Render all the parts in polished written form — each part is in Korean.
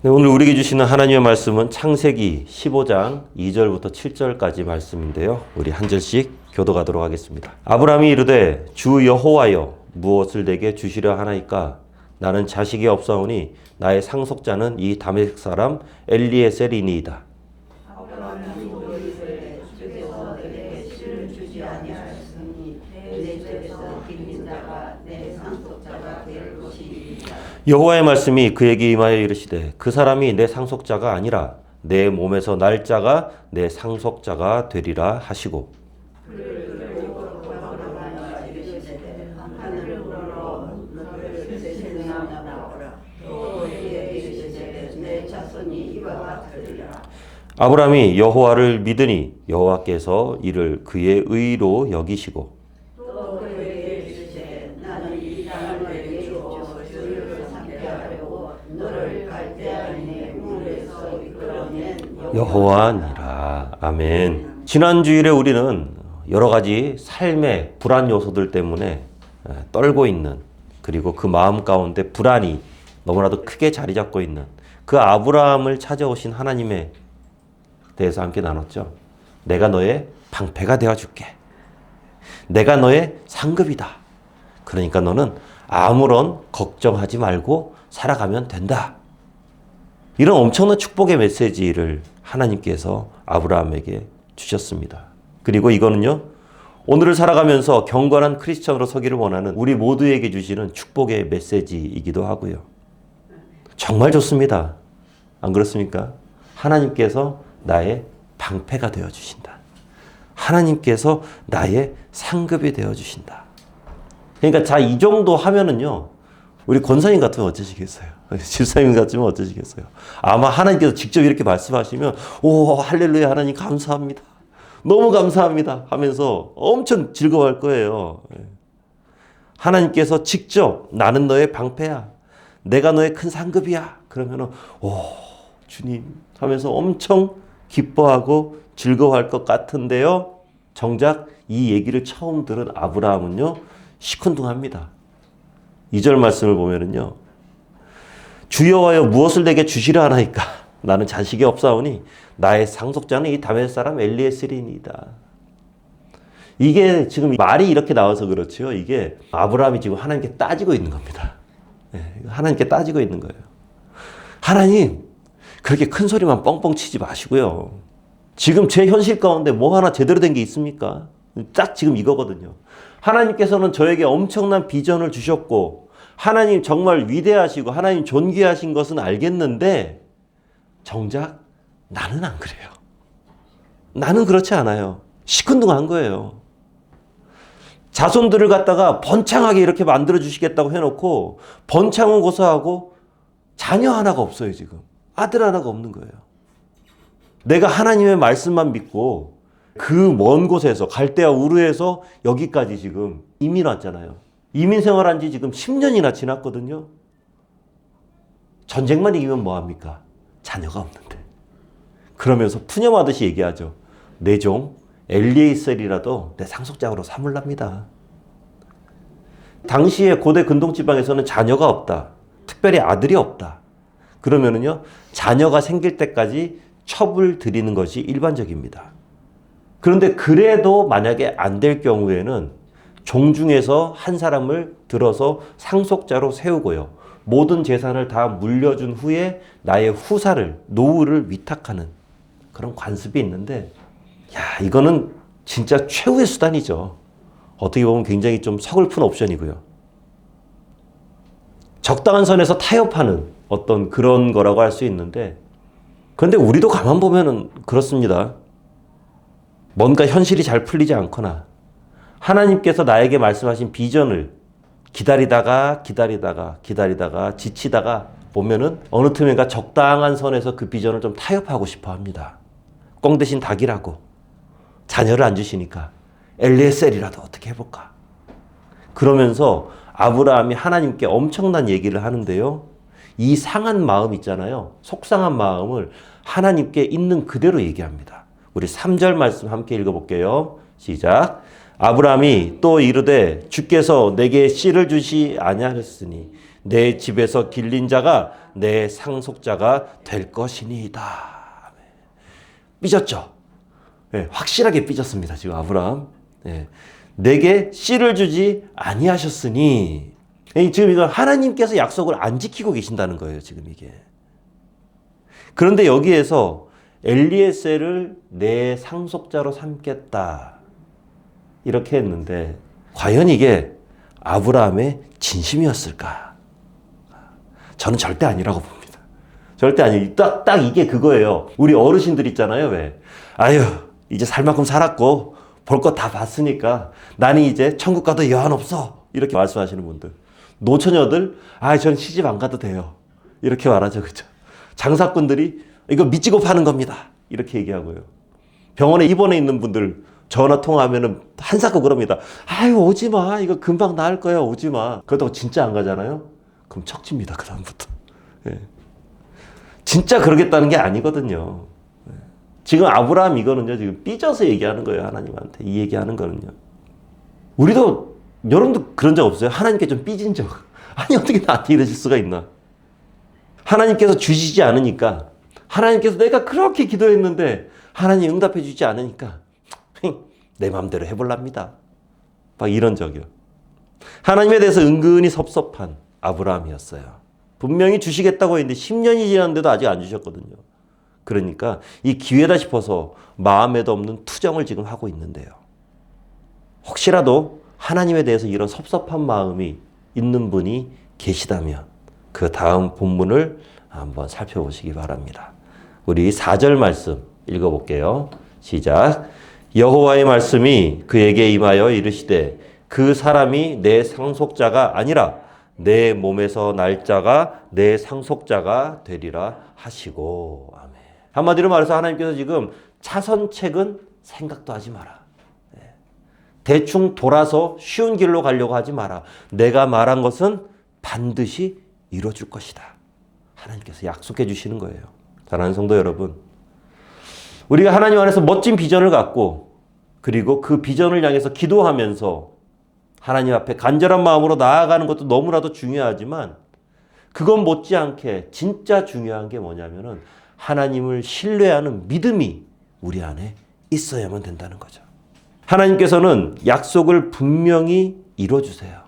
네, 오늘 우리에게 주시는 하나님의 말씀은 창세기 15장 2절부터 7절까지 말씀인데요. 우리 한 절씩 교도가도록 하겠습니다. 아브라함이 이르되 주 여호와여 무엇을 내게 주시려 하나이까? 나는 자식이 없사오니 나의 상속자는 이 다메섹 사람 엘리에셀이니이다. 여호와의 말씀이 그에게 임하여 이르시되 그 사람이 내 상속자가 아니라 내 몸에서 날 자가 내 상속자가 되리라 하시고, 아브라함이 여호와를 믿으니 여호와께서 이를 그의 의로 여기시고, 여호와니라. 아멘. 지난 주일에 우리는 여러 가지 삶의 불안 요소들 때문에 떨고 있는, 그리고 그 마음 가운데 불안이 너무나도 크게 자리 잡고 있는 그 아브라함을 찾아오신 하나님에 대해서 함께 나눴죠. 내가 너의 방패가 되어줄게. 내가 너의 상급이다. 그러니까 너는 아무런 걱정하지 말고 살아가면 된다. 이런 엄청난 축복의 메시지를 하나님께서 아브라함에게 주셨습니다. 그리고 이거는요, 오늘을 살아가면서 경건한 크리스천으로 서기를 원하는 우리 모두에게 주시는 축복의 메시지이기도 하고요. 정말 좋습니다. 안 그렇습니까? 하나님께서 나의 방패가 되어주신다. 하나님께서 나의 상급이 되어주신다. 그러니까 자, 이 정도 하면은요, 우리 권사님 같으면 어쩌시겠어요? 집사님 같으면 어쩌시겠어요? 아마 하나님께서 직접 이렇게 말씀하시면, 오, 할렐루야, 하나님 감사합니다. 너무 감사합니다 하면서 엄청 즐거워할 거예요. 하나님께서 직접 나는 너의 방패야. 내가 너의 큰 상급이야. 그러면은, 오, 주님 하면서 엄청 기뻐하고 즐거워할 것 같은데요. 정작 이 얘기를 처음 들은 아브라함은요, 시큰둥합니다. 2절 말씀을 보면은요, 주 여호와여 무엇을 내게 주시려 하나이까? 나는 자식이 없사오니 나의 상속자는 이 다메섹 사람 엘리에셀이니이다. 이게 지금 말이 이렇게 나와서 그렇죠. 이게 아브라함이 지금 하나님께 따지고 있는 겁니다. 하나님께 따지고 있는 거예요. 하나님, 그렇게 큰 소리만 뻥뻥 치지 마시고요. 지금 제 현실 가운데 뭐 하나 제대로 된 게 있습니까? 딱 지금 이거거든요. 하나님께서는 저에게 엄청난 비전을 주셨고, 하나님 정말 위대하시고 하나님 존귀하신 것은 알겠는데 정작 나는 안 그래요. 나는 그렇지 않아요. 시큰둥한 거예요. 자손들을 갖다가 번창하게 이렇게 만들어 주시겠다고 해놓고 번창은 고사하고 자녀 하나가 없어요. 지금 아들 하나가 없는 거예요. 내가 하나님의 말씀만 믿고 그 먼 곳에서 갈대아 우르에서 여기까지 지금 이민 왔잖아요. 이민 생활한 지 지금 10년이나 지났거든요. 전쟁만 이기면 뭐합니까? 자녀가 없는데. 그러면서 푸념하듯이 얘기하죠. 내 종 엘리에셀이라도 내 상속자로 삼을랍니다. 당시에 고대 근동지방에서는 자녀가 없다. 특별히 아들이 없다. 그러면은요, 자녀가 생길 때까지 첩을 드리는 것이 일반적입니다. 그런데 그래도 만약에 안 될 경우에는 종 중에서 한 사람을 들어서 상속자로 세우고요. 모든 재산을 다 물려준 후에 나의 후사를, 노후를 위탁하는 그런 관습이 있는데, 야, 이거는 진짜 최후의 수단이죠. 어떻게 보면 굉장히 좀 서글픈 옵션이고요. 적당한 선에서 타협하는 어떤 그런 거라고 할 수 있는데, 그런데 우리도 가만 보면은 그렇습니다. 뭔가 현실이 잘 풀리지 않거나 하나님께서 나에게 말씀하신 비전을 기다리다가 지치다가 보면은 어느 틈엔가 적당한 선에서 그 비전을 좀 타협하고 싶어 합니다. 꽁 대신 닭이라고 자녀를 안 주시니까 엘리에셀이라도 어떻게 해볼까? 그러면서 아브라함이 하나님께 엄청난 얘기를 하는데요. 이 상한 마음 있잖아요. 속상한 마음을 하나님께 있는 그대로 얘기합니다. 우리 3절 말씀 함께 읽어볼게요. 시작. 아브라함이 또 이르되 주께서 내게 씨를 주시 아니하셨으니 내 집에서 길린 자가 내 상속자가 될 것이니이다. 삐졌죠? 네, 확실하게 삐졌습니다. 지금 아브라함. 네. 내게 씨를 주지 아니하셨으니. 지금 이거 하나님께서 약속을 안 지키고 계신다는 거예요. 지금 이게. 그런데 여기에서 엘리에셀을 내 상속자로 삼겠다. 이렇게 했는데 과연 이게 아브라함의 진심이었을까? 저는 절대 아니라고 봅니다. 절대 아니에요. 딱 이게 그거예요. 우리 어르신들 있잖아요. 왜? 아유, 이제 살 만큼 살았고 볼 것 다 봤으니까 나는 이제 천국 가도 여한 없어. 이렇게 말씀하시는 분들. 노처녀들, 저는 시집 안 가도 돼요. 이렇게 말하죠. 그죠? 장사꾼들이 이거 밑지고 파는 겁니다. 이렇게 얘기하고요. 병원에 입원해 있는 분들 전화 통화하면은 한사코 그럽니다. 오지 마. 이거 금방 나을 거야. 오지 마. 그렇다고 진짜 안 가잖아요. 그럼 척집니다. 그다음부터. 예. 진짜 그러겠다는 게 아니거든요. 예. 지금 아브라함 이거는요. 지금 삐져서 얘기하는 거예요. 하나님한테. 이 얘기하는 거는요. 우리도 여러분도 그런 적 없어요? 하나님께 좀 삐진 적. 아니 어떻게 나한테 이러실 수가 있나. 하나님께서 주시지 않으니까 하나님께서 내가 그렇게 기도했는데 하나님 응답해 주지 않으니까 내 마음대로 해볼랍니다. 막 이런 적이요. 하나님에 대해서 은근히 섭섭한 아브라함이었어요. 분명히 주시겠다고 했는데 10년이 지났는데도 아직 안 주셨거든요. 그러니까 이 기회다 싶어서 마음에도 없는 투정을 지금 하고 있는데요. 혹시라도 하나님에 대해서 이런 섭섭한 마음이 있는 분이 계시다면 그 다음 본문을 한번 살펴보시기 바랍니다. 우리 4절 말씀 읽어볼게요. 시작. 여호와의 말씀이 그에게 임하여 이르시되 그 사람이 내 상속자가 아니라 내 몸에서 날 자가 내 상속자가 되리라 하시고. 아멘. 한마디로 말해서 하나님께서 지금 차선책은 생각도 하지 마라. 대충 돌아서 쉬운 길로 가려고 하지 마라. 내가 말한 것은 반드시 이루어질 것이다. 하나님께서 약속해 주시는 거예요. 사랑하는 성도 여러분, 우리가 하나님 안에서 멋진 비전을 갖고 그리고 그 비전을 향해서 기도하면서 하나님 앞에 간절한 마음으로 나아가는 것도 너무나도 중요하지만 그건 못지않게 진짜 중요한 게 뭐냐면은 하나님을 신뢰하는 믿음이 우리 안에 있어야만 된다는 거죠. 하나님께서는 약속을 분명히 이루어주세요.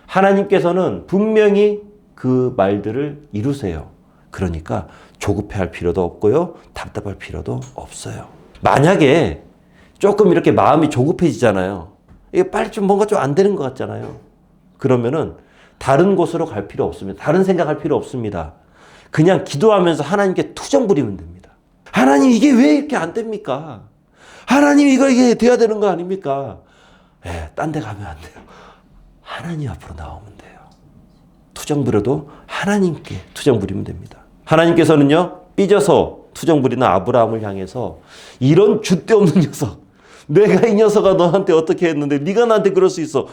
하나님께서는 분명히 그 말들을 이루세요. 그러니까 조급해할 필요도 없고요. 답답할 필요도 없어요. 만약에 조금 이렇게 마음이 조급해지잖아요. 이게 빨리 좀 뭔가 좀 안 되는 것 같잖아요. 그러면은 다른 곳으로 갈 필요 없습니다. 다른 생각할 필요 없습니다. 그냥 기도하면서 하나님께 투정 부리면 됩니다. 하나님 이게 왜 이렇게 안 됩니까? 하나님 이게 돼야 되는 거 아닙니까? 딴 데 가면 안 돼요. 하나님 앞으로 나오면 돼요. 투정 부려도 하나님께 투정 부리면 됩니다. 하나님께서는요, 삐져서 투정 부리는 아브라함을 향해서 이런 줏대 없는 녀석, 내가 이 녀석아 너한테 어떻게 했는데 네가 나한테 그럴 수 있어.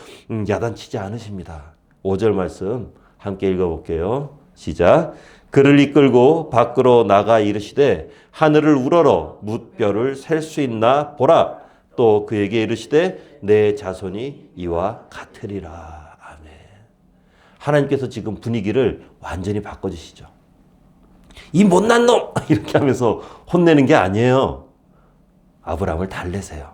야단치지 않으십니다. 5절 말씀 함께 읽어볼게요. 시작. 그를 이끌고 밖으로 나가 이르시되 하늘을 우러러 뭇별을 셀 수 있나 보라. 또 그에게 이르시되 내 자손이 이와 같으리라. 아멘. 하나님께서 지금 분위기를 완전히 바꿔주시죠. 이 못난 놈! 이렇게 하면서 혼내는 게 아니에요. 아브라함을 달래세요.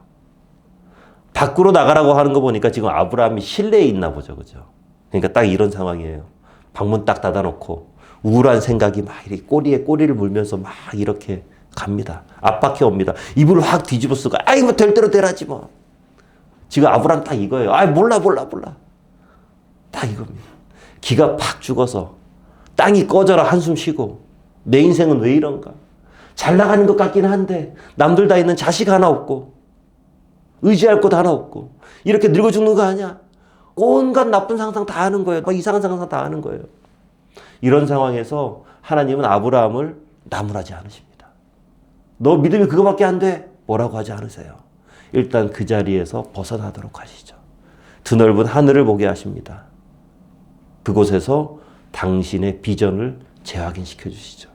밖으로 나가라고 하는 거 보니까 지금 아브라함이 실내에 있나 보죠. 그죠? 그러니까 딱 이런 상황이에요. 방문 딱 닫아놓고 우울한 생각이 막 이렇게 꼬리에 꼬리를 물면서 막 이렇게 갑니다. 압박해 옵니다. 이불을 확 뒤집어 쓰고 뭐 될 대로 되라지 뭐. 지금 아브라함 딱 이거예요. 몰라. 딱 이겁니다. 기가 팍 죽어서 땅이 꺼져라 한숨 쉬고 내 인생은 왜 이런가. 잘 나가는 것 같긴 한데 남들 다 있는 자식 하나 없고 의지할 곳 하나 없고 이렇게 늙어 죽는 거 아니야. 온갖 나쁜 상상 다 하는 거예요. 막 이상한 상상 다 하는 거예요. 이런 상황에서 하나님은 아브라함을 나무라지 않으십니다. 너 믿음이 그거밖에 안 돼. 뭐라고 하지 않으세요. 일단 그 자리에서 벗어나도록 하시죠. 드넓은 하늘을 보게 하십니다. 그곳에서 당신의 비전을 재확인시켜 주시죠.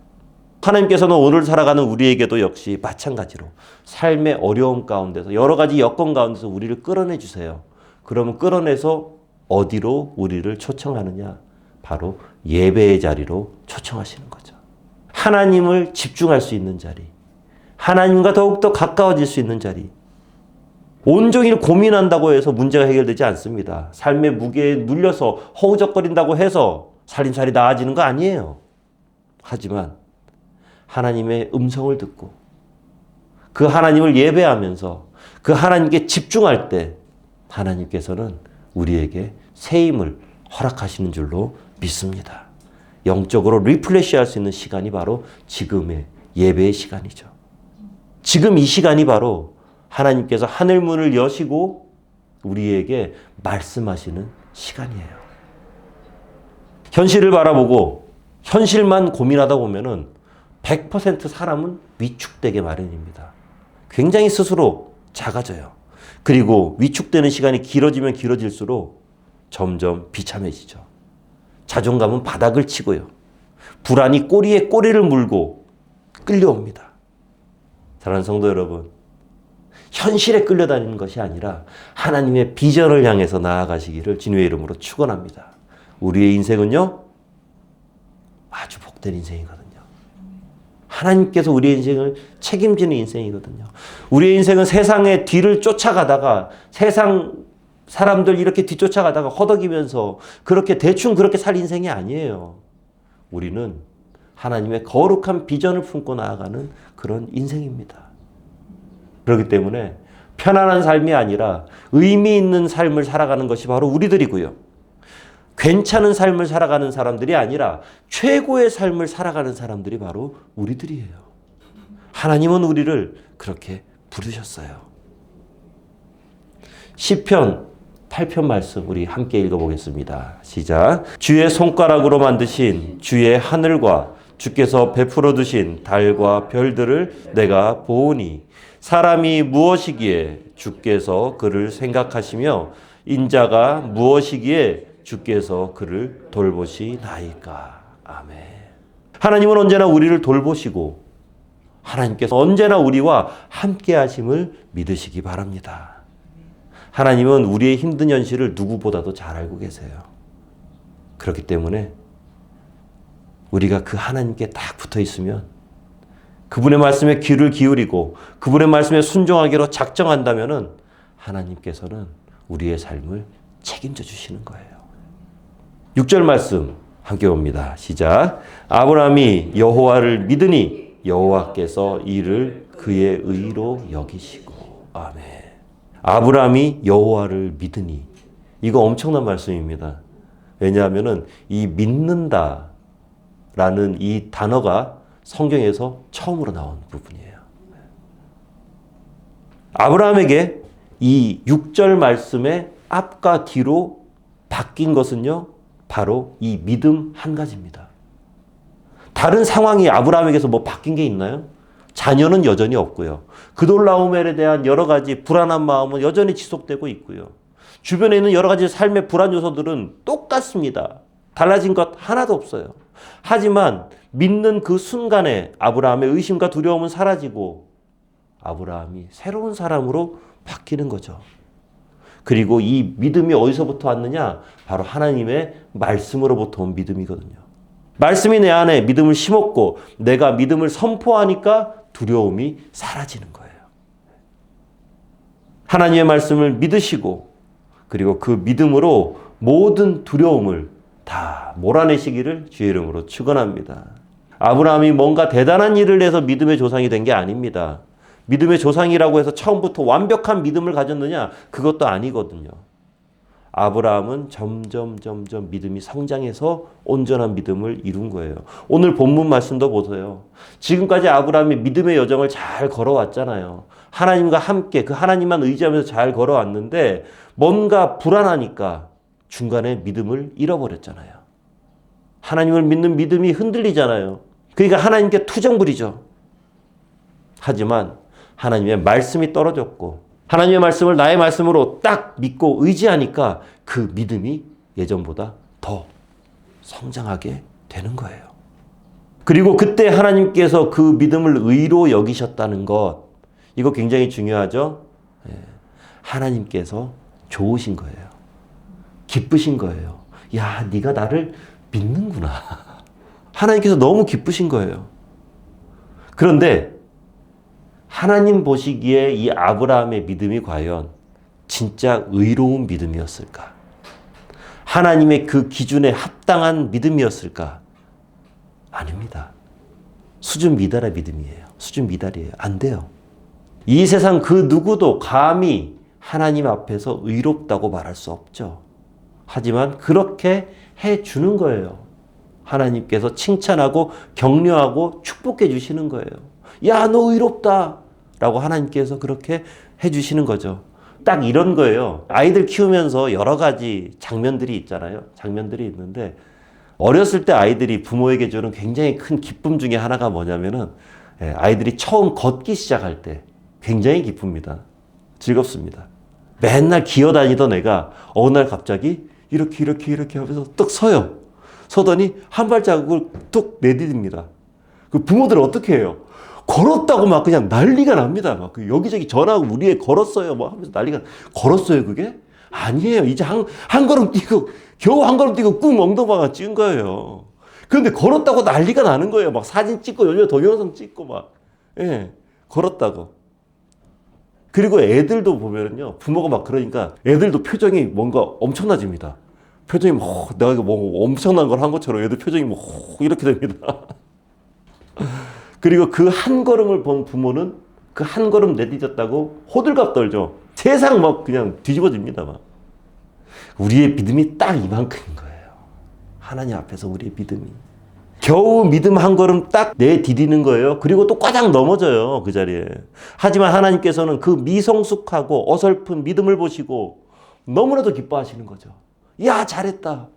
하나님께서는 오늘 살아가는 우리에게도 역시 마찬가지로 삶의 어려움 가운데서 여러 가지 여건 가운데서 우리를 끌어내 주세요. 그러면 끌어내서 어디로 우리를 초청하느냐? 바로 예배의 자리로 초청하시는 거죠. 하나님을 집중할 수 있는 자리, 하나님과 더욱더 가까워질 수 있는 자리. 온종일 고민한다고 해서 문제가 해결되지 않습니다. 삶의 무게에 눌려서 허우적거린다고 해서 살림살이 나아지는 거 아니에요. 하지만 하나님의 음성을 듣고 그 하나님을 예배하면서 그 하나님께 집중할 때 하나님께서는 우리에게 새 힘을 허락하시는 줄로 믿습니다. 영적으로 리플레시할 수 있는 시간이 바로 지금의 예배의 시간이죠. 지금 이 시간이 바로 하나님께서 하늘 문을 여시고 우리에게 말씀하시는 시간이에요. 현실을 바라보고 현실만 고민하다 보면은 100% 사람은 위축되게 마련입니다. 굉장히 스스로 작아져요. 그리고 위축되는 시간이 길어지면 길어질수록 점점 비참해지죠. 자존감은 바닥을 치고요. 불안이 꼬리에 꼬리를 물고 끌려옵니다. 사랑하는 성도 여러분, 현실에 끌려다니는 것이 아니라 하나님의 비전을 향해서 나아가시기를 주님의 이름으로 축원합니다. 우리의 인생은요, 아주 복된 인생이거든요. 하나님께서 우리의 인생을 책임지는 인생이거든요. 우리의 인생은 세상의 뒤를 쫓아가다가 세상 사람들 이렇게 뒤쫓아가다가 허덕이면서 그렇게 대충 그렇게 살 인생이 아니에요. 우리는 하나님의 거룩한 비전을 품고 나아가는 그런 인생입니다. 그렇기 때문에 편안한 삶이 아니라 의미 있는 삶을 살아가는 것이 바로 우리들이고요. 괜찮은 삶을 살아가는 사람들이 아니라 최고의 삶을 살아가는 사람들이 바로 우리들이에요. 하나님은 우리를 그렇게 부르셨어요. 시편 8편 말씀 우리 함께 읽어보겠습니다. 시작. 주의 손가락으로 만드신 주의 하늘과 주께서 베풀어 두신 달과 별들을 내가 보오니 사람이 무엇이기에 주께서 그를 생각하시며 인자가 무엇이기에 주께서 그를 돌보시나이까. 아멘. 하나님은 언제나 우리를 돌보시고 하나님께서 언제나 우리와 함께 하심을 믿으시기 바랍니다. 하나님은 우리의 힘든 현실을 누구보다도 잘 알고 계세요. 그렇기 때문에 우리가 그 하나님께 딱 붙어 있으면 그분의 말씀에 귀를 기울이고 그분의 말씀에 순종하기로 작정한다면은 하나님께서는 우리의 삶을 책임져 주시는 거예요. 6절 말씀 함께 봅니다. 시작. 아브라함이 여호와를 믿으니 여호와께서 이를 그의 의로 여기시고. 아멘. 아브라함이 여호와를 믿으니 이거 엄청난 말씀입니다. 왜냐하면은 이 믿는다라는 이 단어가 성경에서 처음으로 나온 부분이에요. 아브라함에게 이 6절 말씀의 앞과 뒤로 바뀐 것은요, 바로 이 믿음 한 가지입니다. 다른 상황이 아브라함에게서 뭐 바뀐 게 있나요? 자녀는 여전히 없고요. 그돌라오멜에 대한 여러 가지 불안한 마음은 여전히 지속되고 있고요. 주변에 있는 여러 가지 삶의 불안 요소들은 똑같습니다. 달라진 것 하나도 없어요. 하지만 믿는 그 순간에 아브라함의 의심과 두려움은 사라지고 아브라함이 새로운 사람으로 바뀌는 거죠. 그리고 이 믿음이 어디서부터 왔느냐? 바로 하나님의 말씀으로부터 온 믿음이거든요. 말씀이 내 안에 믿음을 심었고 내가 믿음을 선포하니까 두려움이 사라지는 거예요. 하나님의 말씀을 믿으시고 그리고 그 믿음으로 모든 두려움을 다 몰아내시기를 주의 이름으로 축원합니다. 아브라함이 뭔가 대단한 일을 해서 믿음의 조상이 된 게 아닙니다. 믿음의 조상이라고 해서 처음부터 완벽한 믿음을 가졌느냐? 그것도 아니거든요. 아브라함은 점점 믿음이 성장해서 온전한 믿음을 이룬 거예요. 오늘 본문 말씀도 보세요. 지금까지 아브라함이 믿음의 여정을 잘 걸어왔잖아요. 하나님과 함께 그 하나님만 의지하면서 잘 걸어왔는데 뭔가 불안하니까 중간에 믿음을 잃어버렸잖아요. 하나님을 믿는 믿음이 흔들리잖아요. 그러니까 하나님께 투정 부리죠. 하지만 하나님의 말씀이 떨어졌고 하나님의 말씀을 나의 말씀으로 딱 믿고 의지하니까 그 믿음이 예전보다 더 성장하게 되는 거예요. 그리고 그때 하나님께서 그 믿음을 의로 여기셨다는 것, 이거 굉장히 중요하죠. 하나님께서 좋으신 거예요. 기쁘신 거예요. 야, 네가 나를 믿는구나. 하나님께서 너무 기쁘신 거예요. 그런데 하나님 보시기에 이 아브라함의 믿음이 과연 진짜 의로운 믿음이었을까? 하나님의 그 기준에 합당한 믿음이었을까? 아닙니다. 수준 미달의 믿음이에요. 수준 미달이에요. 안 돼요. 이 세상 그 누구도 감히 하나님 앞에서 의롭다고 말할 수 없죠. 하지만 그렇게 해주는 거예요. 하나님께서 칭찬하고 격려하고 축복해 주시는 거예요. 야, 너 의롭다! 라고 하나님께서 그렇게 해주시는 거죠. 딱 이런 거예요. 아이들 키우면서 여러 가지 장면들이 있잖아요. 장면들이 있는데 어렸을 때 아이들이 부모에게 주는 굉장히 큰 기쁨 중에 하나가 뭐냐면은 아이들이 처음 걷기 시작할 때 굉장히 기쁩니다. 즐겁습니다. 맨날 기어다니던 애가 어느 날 갑자기 이렇게 하면서 뚝 서요. 서더니 한 발자국을 뚝 내딛습니다. 그 부모들은 어떻게 해요? 걸었다고 막 그냥 난리가 납니다. 막 여기저기 전화하고 우리 애 걸었어요. 뭐 하면서 난리가. 걸었어요, 그게? 아니에요. 이제 한 걸음 뛰고, 겨우 한 걸음 뛰고 꾹 엉덩방아 찍은 거예요. 그런데 걸었다고 난리가 나는 거예요. 막 사진 찍고, 요즘 동영상 찍고 막. 예, 걸었다고. 그리고 애들도 보면은요, 부모가 막 그러니까 애들도 표정이 뭔가 엄청나집니다. 표정이 뭐, 내가 뭐 엄청난 걸 한 것처럼 애들 표정이 뭐, 이렇게 됩니다. 그리고 그 한 걸음을 본 부모는 그 한 걸음 내딛었다고 호들갑 떨죠. 세상 막 그냥 뒤집어집니다. 막. 우리의 믿음이 딱 이만큼인 거예요. 하나님 앞에서 우리의 믿음이. 겨우 믿음 한 걸음 딱 내디디는 거예요. 그리고 또 꽈장 넘어져요. 그 자리에. 하지만 하나님께서는 그 미성숙하고 어설픈 믿음을 보시고 너무나도 기뻐하시는 거죠. 야, 잘했다.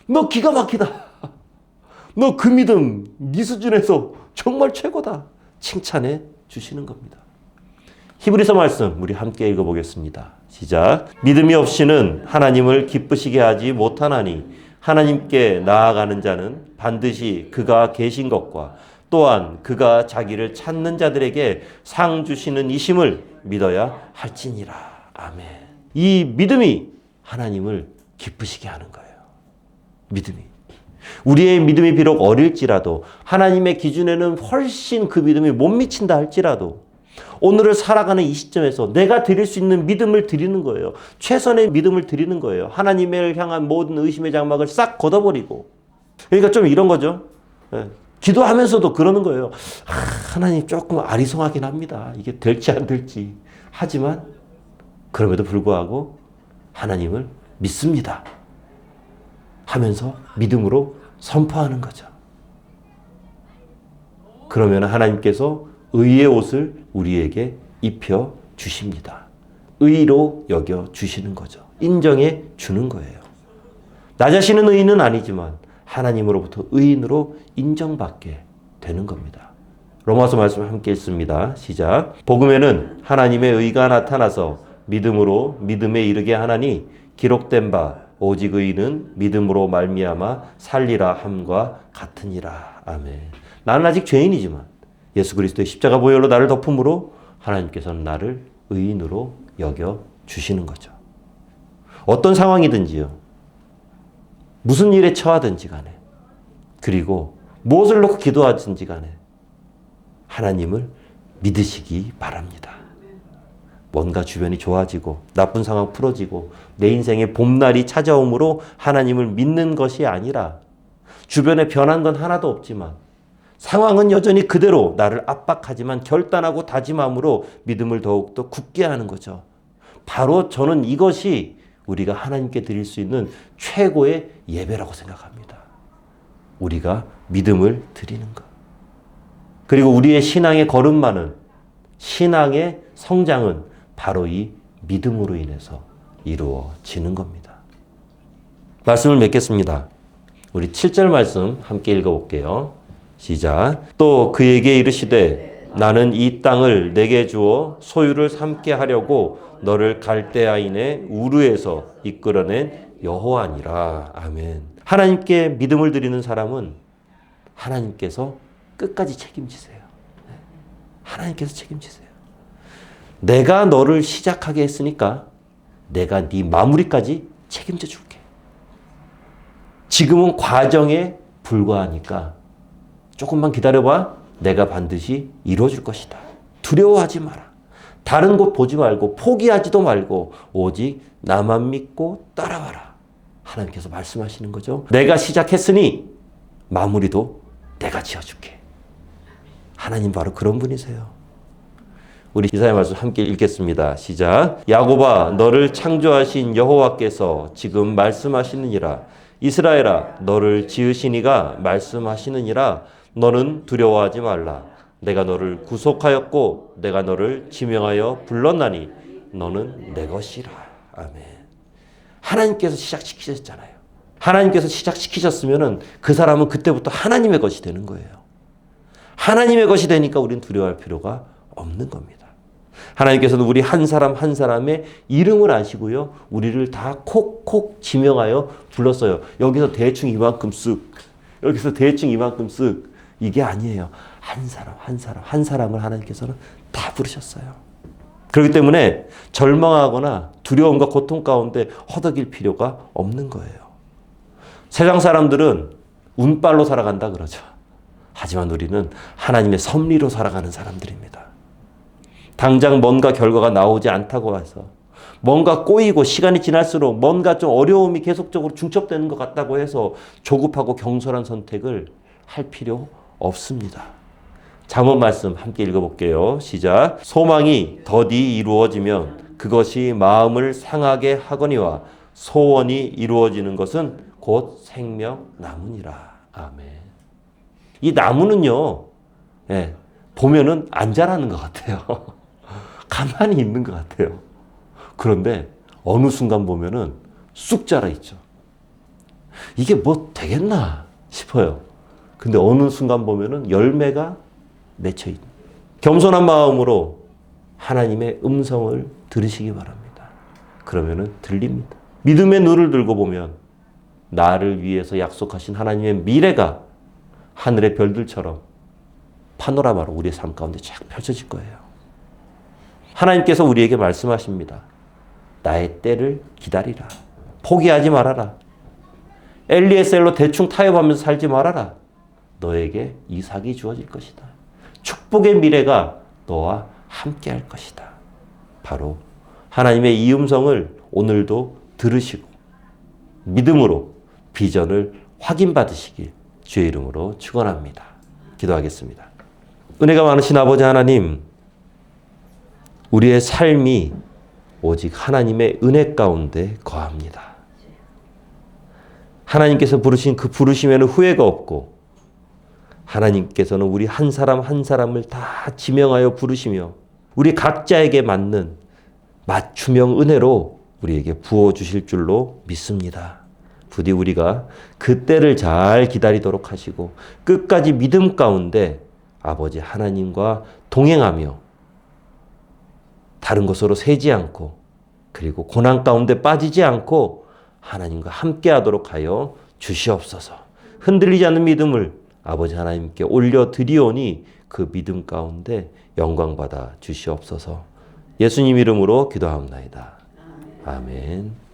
너 기가 막히다. 너 그 믿음 네 수준에서 정말 최고다. 칭찬해 주시는 겁니다. 히브리서 말씀 우리 함께 읽어보겠습니다. 시작. 믿음이 없이는 하나님을 기쁘시게 하지 못하나니 하나님께 나아가는 자는 반드시 그가 계신 것과 또한 그가 자기를 찾는 자들에게 상 주시는 이심을 믿어야 할지니라. 아멘. 이 믿음이 하나님을 기쁘시게 하는 거예요. 믿음이. 우리의 믿음이 비록 어릴지라도 하나님의 기준에는 훨씬 그 믿음이 못 미친다 할지라도 오늘을 살아가는 이 시점에서 내가 드릴 수 있는 믿음을 드리는 거예요. 최선의 믿음을 드리는 거예요. 하나님을 향한 모든 의심의 장막을 싹 걷어버리고. 그러니까 좀 이런 거죠. 기도하면서도 그러는 거예요. 하나님 조금 아리송하긴 합니다. 이게 될지 안 될지. 하지만 그럼에도 불구하고 하나님을 믿습니다. 하면서 믿음으로 선포하는 거죠. 그러면 하나님께서 의의 옷을 우리에게 입혀 주십니다. 의로 여겨 주시는 거죠. 인정해 주는 거예요. 나 자신은 의인은 아니지만 하나님으로부터 의인으로 인정받게 되는 겁니다. 로마서 말씀 함께 읽습니다. 시작. 복음에는 하나님의 의가 나타나서 믿음으로 믿음에 이르게 하나니 기록된 바 오직 의인은 믿음으로 말미암아 살리라 함과 같으니라. 아멘. 나는 아직 죄인이지만 예수 그리스도의 십자가 보혈로 나를 덮음으로 하나님께서는 나를 의인으로 여겨 주시는 거죠. 어떤 상황이든지요. 무슨 일에 처하든지 간에 그리고 무엇을 놓고 기도하든지 간에 하나님을 믿으시기 바랍니다. 뭔가 주변이 좋아지고 나쁜 상황 풀어지고 내 인생에 봄날이 찾아오므로 하나님을 믿는 것이 아니라 주변에 변한 건 하나도 없지만 상황은 여전히 그대로 나를 압박하지만 결단하고 다짐함으로 믿음을 더욱더 굳게 하는 거죠. 바로 저는 이것이 우리가 하나님께 드릴 수 있는 최고의 예배라고 생각합니다. 우리가 믿음을 드리는 것. 그리고 우리의 신앙의 걸음마는 신앙의 성장은 바로 이 믿음으로 인해서 이루어지는 겁니다. 말씀을 맺겠습니다. 우리 7절 말씀 함께 읽어볼게요. 시작. 또 그에게 이르시되 나는 이 땅을 내게 주어 소유를 삼게 하려고 너를 갈대아인의 우르에서 이끌어낸 여호와니라. 아멘. 하나님께 믿음을 드리는 사람은 하나님께서 끝까지 책임지세요. 하나님께서 책임지세요. 내가 너를 시작하게 했으니까 내가 네 마무리까지 책임져 줄게. 지금은 과정에 불과하니까 조금만 기다려봐. 내가 반드시 이루어줄 것이다. 두려워하지 마라. 다른 곳 보지 말고 포기하지도 말고 오직 나만 믿고 따라와라. 하나님께서 말씀하시는 거죠. 내가 시작했으니 마무리도 내가 지어줄게. 하나님 바로 그런 분이세요. 우리 이사야 말씀 함께 읽겠습니다. 시작. 야곱아 너를 창조하신 여호와께서 지금 말씀하시느니라. 이스라엘아 너를 지으신 이가 말씀하시느니라. 너는 두려워하지 말라. 내가 너를 구속하였고 내가 너를 지명하여 불렀나니 너는 내 것이라. 아멘. 하나님께서 시작시키셨잖아요. 하나님께서 시작시키셨으면 그 사람은 그때부터 하나님의 것이 되는 거예요. 하나님의 것이 되니까 우리는 두려워할 필요가 없는 겁니다. 하나님께서는 우리 한 사람 한 사람의 이름을 아시고요. 우리를 다 콕콕 지명하여 불렀어요. 여기서 대충 이만큼 쓱, 여기서 대충 이만큼 쓱, 이게 아니에요. 한 사람 한 사람 한 사람을 하나님께서는 다 부르셨어요. 그렇기 때문에 절망하거나 두려움과 고통 가운데 허덕일 필요가 없는 거예요. 세상 사람들은 운빨로 살아간다 그러죠. 하지만 우리는 하나님의 섭리로 살아가는 사람들입니다. 당장 뭔가 결과가 나오지 않다고 해서 뭔가 꼬이고 시간이 지날수록 뭔가 좀 어려움이 계속적으로 중첩되는 것 같다고 해서 조급하고 경솔한 선택을 할 필요 없습니다. 잠언 말씀 함께 읽어볼게요. 시작. 소망이 더디 이루어지면 그것이 마음을 상하게 하거니와 소원이 이루어지는 것은 곧 생명나무니라. 아멘. 이 나무는요, 예, 보면은 안 자라는 것 같아요. 가만히 있는 것 같아요. 그런데 어느 순간 보면은 쑥 자라 있죠. 이게 뭐 되겠나 싶어요. 근데 어느 순간 보면은 열매가 맺혀 있는. 겸손한 마음으로 하나님의 음성을 들으시기 바랍니다. 그러면은 들립니다. 믿음의 눈을 들고 보면 나를 위해서 약속하신 하나님의 미래가 하늘의 별들처럼 파노라마로 우리의 삶 가운데 쫙 펼쳐질 거예요. 하나님께서 우리에게 말씀하십니다. 나의 때를 기다리라. 포기하지 말아라. 엘리에셀로 대충 타협하면서 살지 말아라. 너에게 이삭이 주어질 것이다. 축복의 미래가 너와 함께 할 것이다. 바로 하나님의 이 음성을 오늘도 들으시고 믿음으로 비전을 확인받으시길 주의 이름으로 축원합니다. 기도하겠습니다. 은혜가 많으신 아버지 하나님, 우리의 삶이 오직 하나님의 은혜 가운데 거합니다. 하나님께서 부르신 그 부르심에는 후회가 없고 하나님께서는 우리 한 사람 한 사람을 다 지명하여 부르시며 우리 각자에게 맞는 맞춤형 은혜로 우리에게 부어주실 줄로 믿습니다. 부디 우리가 그 때를 잘 기다리도록 하시고 끝까지 믿음 가운데 아버지 하나님과 동행하며 다른 것으로 새지 않고 그리고 고난 가운데 빠지지 않고 하나님과 함께 하도록 하여 주시옵소서. 흔들리지 않는 믿음을 아버지 하나님께 올려드리오니 그 믿음 가운데 영광받아 주시옵소서. 예수님 이름으로 기도하옵나이다. 아멘.